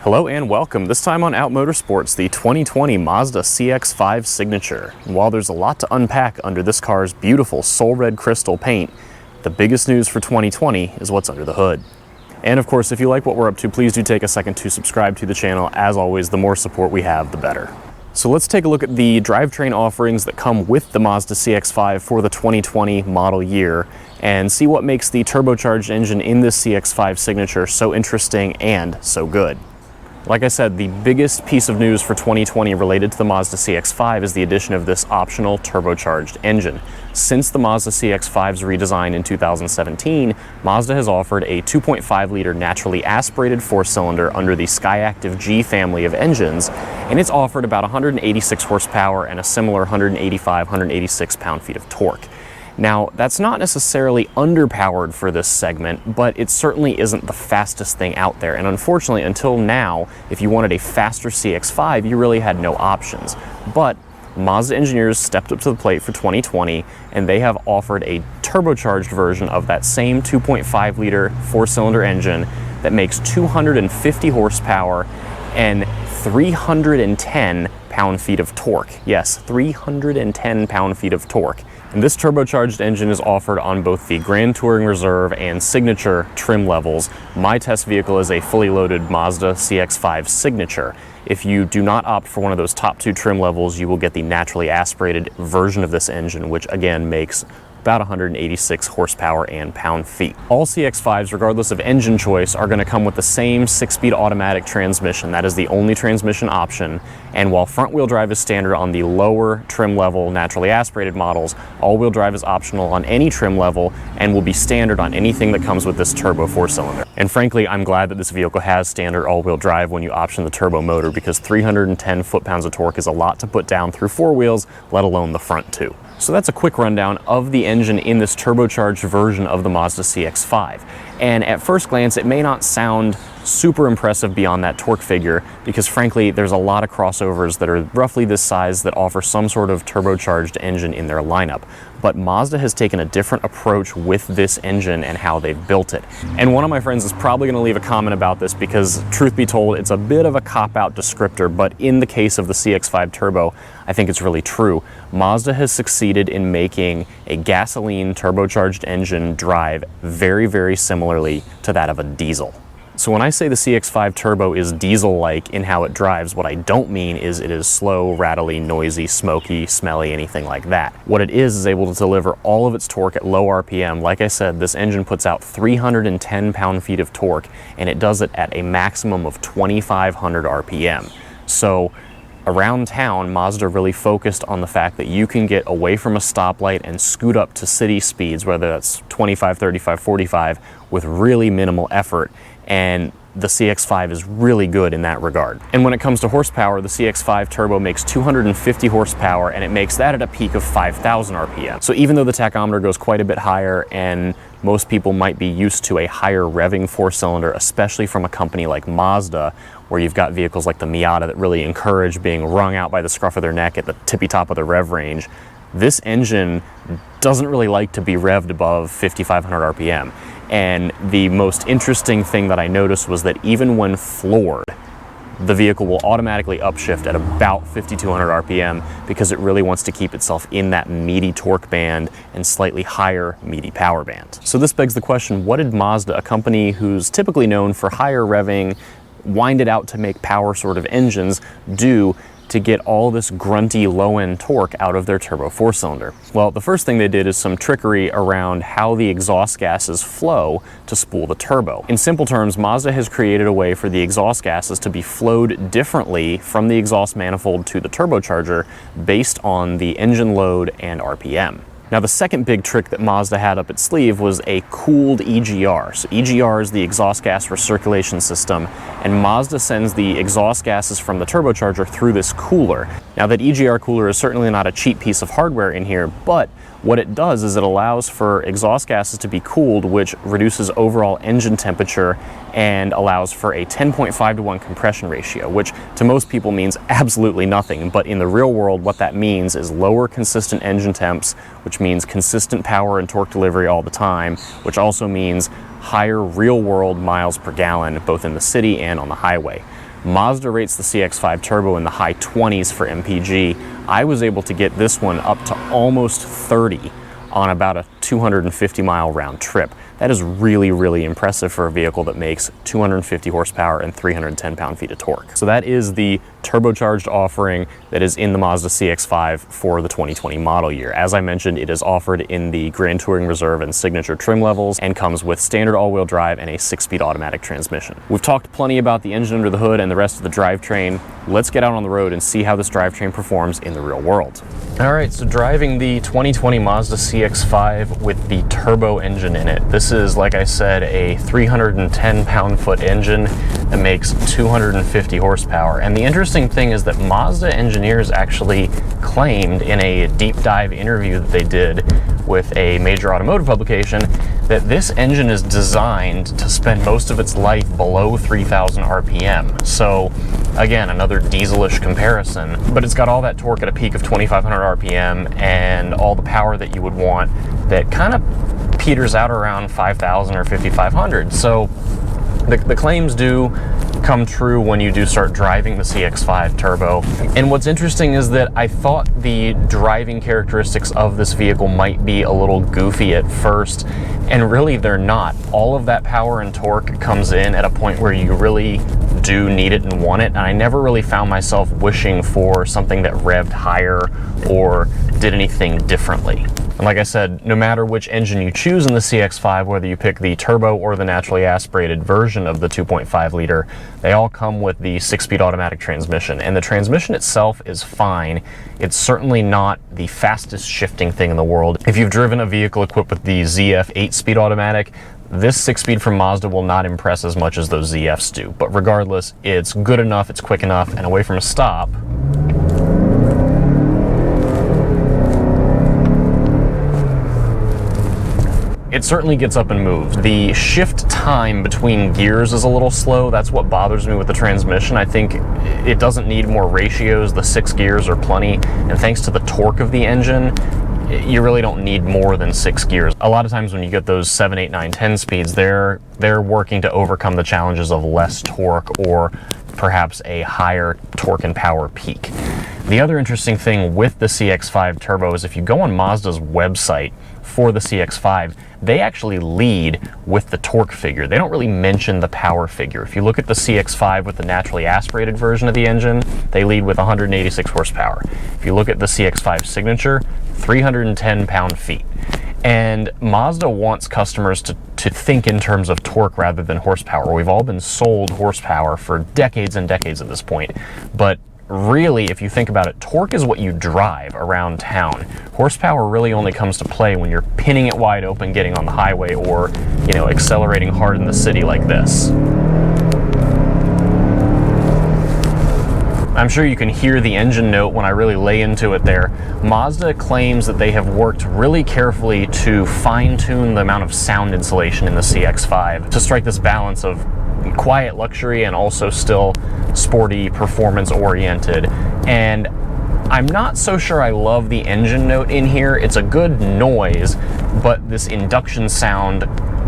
Hello and welcome. This time on Out Motorsports, the 2020 Mazda CX-5 Signature. And while there's a lot to unpack under this car's beautiful soul red crystal paint, the biggest news for 2020 is what's under the hood. And of course, if you like what we're up to, please do take a second to subscribe to the channel. As always, the more support we have, the better. So let's take a look at the drivetrain offerings that come with the Mazda CX-5 for the 2020 model year and see what makes the turbocharged engine in this CX-5 Signature so interesting and so good. Like I said, the biggest piece of news for 2020 related to the Mazda CX-5 is the addition of this optional turbocharged engine. Since the Mazda CX-5's redesign in 2017, Mazda has offered a 2.5-liter naturally aspirated four-cylinder under the Skyactiv-G family of engines, and it's offered about 186 horsepower and a similar 185-186 pound-feet of torque. Now, that's not necessarily underpowered for this segment, but it certainly isn't the fastest thing out there. And unfortunately, until now, if you wanted a faster CX-5, you really had no options. But Mazda engineers stepped up to the plate for 2020, and they have offered a turbocharged version of that same 2.5-liter four-cylinder engine that makes 250 horsepower and 310 pound-feet of torque. Yes, 310 pound-feet of torque. And this turbocharged engine is offered on both the Grand Touring Reserve and Signature trim levels. My test vehicle is a fully loaded Mazda CX-5 Signature. If you do not opt for one of those top two trim levels, you will get the naturally aspirated version of this engine, which again makes about 186 horsepower and pound-feet. All CX-5s, regardless of engine choice, are going to come with the same 6-speed automatic transmission. That is the only transmission option. And while front-wheel drive is standard on the lower trim level naturally aspirated models, all-wheel drive is optional on any trim level and will be standard on anything that comes with this turbo four-cylinder. And frankly, I'm glad that this vehicle has standard all-wheel drive when you option the turbo motor, because 310 foot-pounds of torque is a lot to put down through four wheels, let alone the front two. So that's a quick rundown of the engine in this turbocharged version of the Mazda CX-5. And at first glance, it may not sound super impressive beyond that torque figure, because frankly, there's a lot of crossovers that are roughly this size that offer some sort of turbocharged engine in their lineup. But Mazda has taken a different approach with this engine and how they've built it. And one of my friends is probably going to leave a comment about this because, truth be told, it's a bit of a cop-out descriptor, but in the case of the CX-5 Turbo, I think it's really true. Mazda has succeeded in making a gasoline turbocharged engine drive very, very similarly to that of a diesel. So when I say the CX-5 Turbo is diesel-like in how it drives, what I don't mean is it is slow, rattly, noisy, smoky, smelly, anything like that. What it is able to deliver all of its torque at low RPM. Like I said, this engine puts out 310 pound-feet of torque, and it does it at a maximum of 2,500 RPM. So around town, Mazda really focused on the fact that you can get away from a stoplight and scoot up to city speeds, whether that's 25, 35, 45, with really minimal effort. And the CX-5 is really good in that regard. And when it comes to horsepower, the CX-5 Turbo makes 250 horsepower, and it makes that at a peak of 5,000 RPM. So even though the tachometer goes quite a bit higher, and most people might be used to a higher revving four-cylinder, especially from a company like Mazda, where you've got vehicles like the Miata that really encourage being wrung out by the scruff of their neck at the tippy top of the rev range, this engine doesn't really like to be revved above 5,500 RPM. And the most interesting thing that I noticed was that even when floored, the vehicle will automatically upshift at about 5,200 RPM because it really wants to keep itself in that meaty torque band and slightly higher meaty power band. So this begs the question, what did Mazda, a company who's typically known for higher revving, wind it out to make power sort of engines, do to get all this grunty low-end torque out of their turbo four-cylinder? Well, the first thing they did is some trickery around how the exhaust gases flow to spool the turbo. In simple terms, Mazda has created a way for the exhaust gases to be flowed differently from the exhaust manifold to the turbocharger based on the engine load and RPM. Now, the second big trick that Mazda had up its sleeve was a cooled EGR. So EGR is the exhaust gas recirculation system, and Mazda sends the exhaust gases from the turbocharger through this cooler. Now, that EGR cooler is certainly not a cheap piece of hardware in here, but what it does is it allows for exhaust gases to be cooled, which reduces overall engine temperature and allows for a 10.5-to-1 compression ratio, which to most people means absolutely nothing. But in the real world, what that means is lower consistent engine temps, which means consistent power and torque delivery all the time, which also means higher real-world miles per gallon, both in the city and on the highway. Mazda rates the CX-5 Turbo in the high 20s for MPG. I was able to get this one up to almost 30 on about a 250-mile round trip. That is really, really impressive for a vehicle that makes 250 horsepower and 310 pound-feet of torque. So that is the turbocharged offering that is in the Mazda CX-5 for the 2020 model year. As I mentioned, it is offered in the Grand Touring Reserve and Signature trim levels and comes with standard all-wheel drive and a 6-speed automatic transmission. We've talked plenty about the engine under the hood and the rest of the drivetrain. Let's get out on the road and see how this drivetrain performs in the real world. All right, so driving the 2020 Mazda CX-5 with the turbo engine in it. This is, like I said, a 310 pound-foot engine that makes 250 horsepower. And the interesting thing is that Mazda engineers actually claimed in a deep dive interview that they did with a major automotive publication that this engine is designed to spend most of its life below 3,000 RPM. So again, another dieselish comparison, but it's got all that torque at a peak of 2,500 RPM and all the power that you would want that kind of peters out around 5,000 or 5,500. So the claims do come true when you do start driving the CX-5 Turbo. And what's interesting is that I thought the driving characteristics of this vehicle might be a little goofy at first, and really they're not. All of that power and torque comes in at a point where you really do need it and want it, and I never really found myself wishing for something that revved higher or did anything differently. And like I said, no matter which engine you choose in the CX-5, whether you pick the turbo or the naturally aspirated version of the 2.5 liter, they all come with the 6-speed automatic transmission. And the transmission itself is fine. It's certainly not the fastest shifting thing in the world. If you've driven a vehicle equipped with the ZF 8-speed automatic, this 6-speed from Mazda will not impress as much as those ZFs do. But regardless, it's good enough, it's quick enough, and away from a stop, it certainly gets up and moves. The shift time between gears is a little slow. That's what bothers me with the transmission. I think it doesn't need more ratios. The 6 gears are plenty. And thanks to the torque of the engine, you really don't need more than 6 gears. A lot of times when you get those 7, 8, 9, 10 speeds, they're working to overcome the challenges of less torque or perhaps a higher torque and power peak. The other interesting thing with the CX-5 Turbo is if you go on Mazda's website for the CX-5, they actually lead with the torque figure. They don't really mention the power figure. If you look at the CX-5 with the naturally aspirated version of the engine, they lead with 186 horsepower. If you look at the CX-5 Signature, 310 pound-feet. And Mazda wants customers to think in terms of torque rather than horsepower. We've all been sold horsepower for decades and decades at this point, but really, if you think about it, torque is what you drive around town. Horsepower really only comes to play when you're pinning it wide open, getting on the highway, or, you know, accelerating hard in the city like this. I'm sure you can hear the engine note when I really lay into it there. Mazda claims that they have worked really carefully to fine-tune the amount of sound insulation in the CX-5 to strike this balance of quiet luxury and also still sporty, performance-oriented. And I'm not so sure I love the engine note in here. It's a good noise, but this induction sound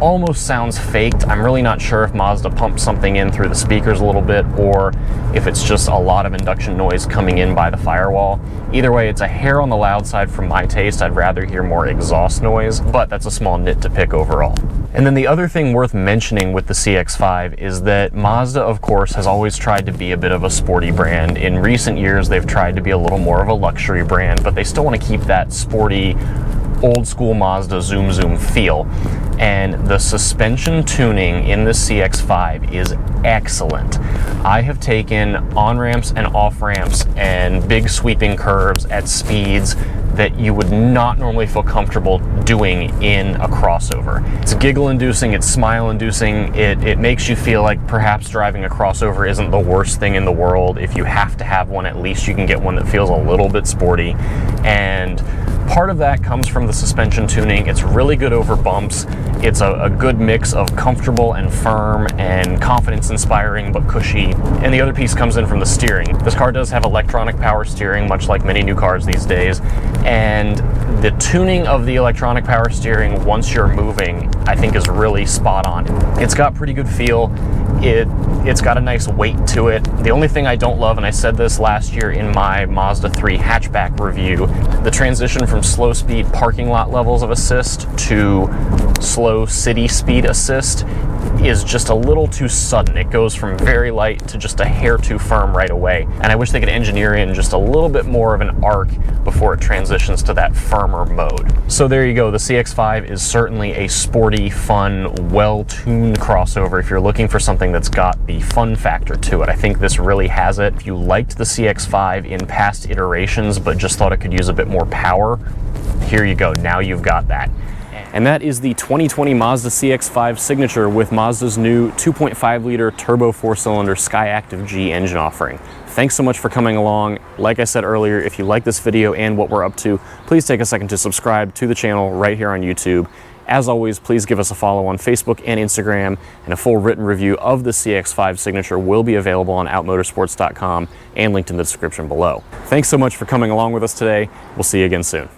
almost sounds faked. I'm really not sure if Mazda pumped something in through the speakers a little bit or if it's just a lot of induction noise coming in by the firewall. Either way, it's a hair on the loud side for my taste. I'd rather hear more exhaust noise, but that's a small nit to pick overall. And then the other thing worth mentioning with the CX-5 is that Mazda, of course, has always tried to be a bit of a sporty brand. In recent years, they've tried to be a little more of a luxury brand, but they still want to keep that sporty, old school Mazda zoom zoom feel. And the suspension tuning in the CX-5 is excellent. I have taken on-ramps and off-ramps and big sweeping curves at speeds that you would not normally feel comfortable doing in a crossover. It's giggle-inducing, it's smile-inducing, it makes you feel like perhaps driving a crossover isn't the worst thing in the world. If you have to have one, at least you can get one that feels a little bit sporty. And part of that comes from the suspension tuning. It's really good over bumps. It's a good mix of comfortable and firm and confidence-inspiring but cushy. And the other piece comes in from the steering. This car does have electronic power steering, much like many new cars these days. And The tuning of the electronic power steering once you're moving, I think, is really spot on. It's got pretty good feel. It's got a nice weight to it. The only thing I don't love, and I said this last year in my Mazda 3 hatchback review, the transition from slow speed parking lot levels of assist to slow city speed assist is just a little too sudden. It goes from very light to just a hair too firm right away. And I wish they could engineer in just a little bit more of an arc before it transitions to that firmer mode. So there you go. The CX-5 is certainly a sporty, fun, well-tuned crossover if you're looking for something that's got the fun factor to it. I think this really has it. If you liked the CX-5 in past iterations but just thought it could use a bit more power, here you go. Now you've got that. And that is the 2020 Mazda CX-5 Signature with Mazda's new 2.5-liter turbo 4-cylinder Skyactiv-G engine offering. Thanks so much for coming along. Like I said earlier, if you like this video and what we're up to, please take a second to subscribe to the channel right here on YouTube. As always, please give us a follow on Facebook and Instagram, and a full written review of the CX-5 Signature will be available on outmotorsports.com and linked in the description below. Thanks so much for coming along with us today. We'll see you again soon.